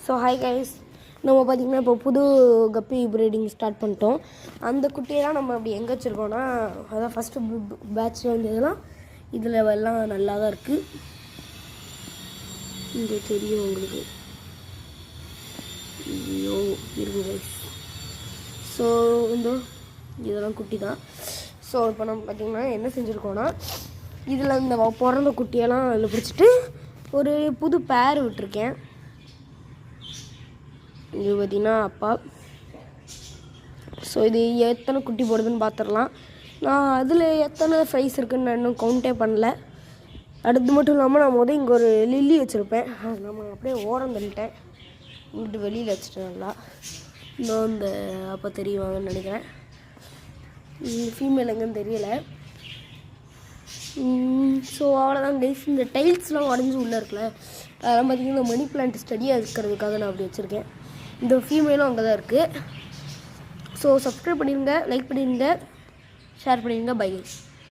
So hi guys, நம்ம பார்த்திங்கன்னா இப்போ புது கப்பி ப்ரீடிங் ஸ்டார்ட் பண்ணிட்டோம். அந்த குட்டியெல்லாம் நம்ம அப்படி எங்கே வச்சுருக்கோன்னா, அதான் ஃபஸ்ட்டு பேட்ச்சில் வந்ததுலாம் இதில் எல்லாம் நல்லா தான் இருக்குது. இங்கே தெரியும் உங்களுக்கு, ஐயோ இருக்கு கைஸ். ஸோ இதெல்லாம் குட்டி தான். ஸோ இப்போ நம்ம பார்த்திங்கன்னா என்ன செஞ்சுருக்கோன்னா, இதில் இந்த பிறந்த குட்டியெல்லாம் அதில் பிடிச்சிட்டு ஒரு புது பேர் விட்டுருக்கேன். இது பார்த்திங்கன்னா அப்பா. ஸோ இது எத்தனை குட்டி போடுதுன்னு பார்த்துடலாம். நான் அதில் எத்தனை ஃப்ரைஸ் இருக்குதுன்னு நான் இன்னும் கவுண்டே பண்ணல. அடுத்து மட்டும் இல்லாமல் நான் இங்கே ஒரு லில்லி வச்சுருப்பேன், நம்ம அப்படியே ஓரம் தள்ளிட்டேன், இங்கிட்டு வெளியில் வச்சுட்டேன். நல்லா இன்னும் இந்த அப்போ தெரியுவாங்கன்னு நினைக்கிறேன். ஃபீமேல் எங்கன்னு தெரியலை. ஸோ அவ்வளோதான் கைஸ். இந்த டைல்ஸ்லாம் உடஞ்சி உள்ளே இருக்குல்ல, அதெல்லாம் பார்த்திங்கன்னா இந்த மணி பிளான்ட் ஸ்டடியாக இருக்கிறதுக்காக நான் அப்படி வச்சுருக்கேன். இந்த ஃபீமேலும் அங்கே தான் இருக்குது. ஸோ சப்ஸ்கிரைப் பண்ணிடுங்க, லைக் பண்ணிடுங்க, ஷேர் பண்ணிடுங்க. Bye guys.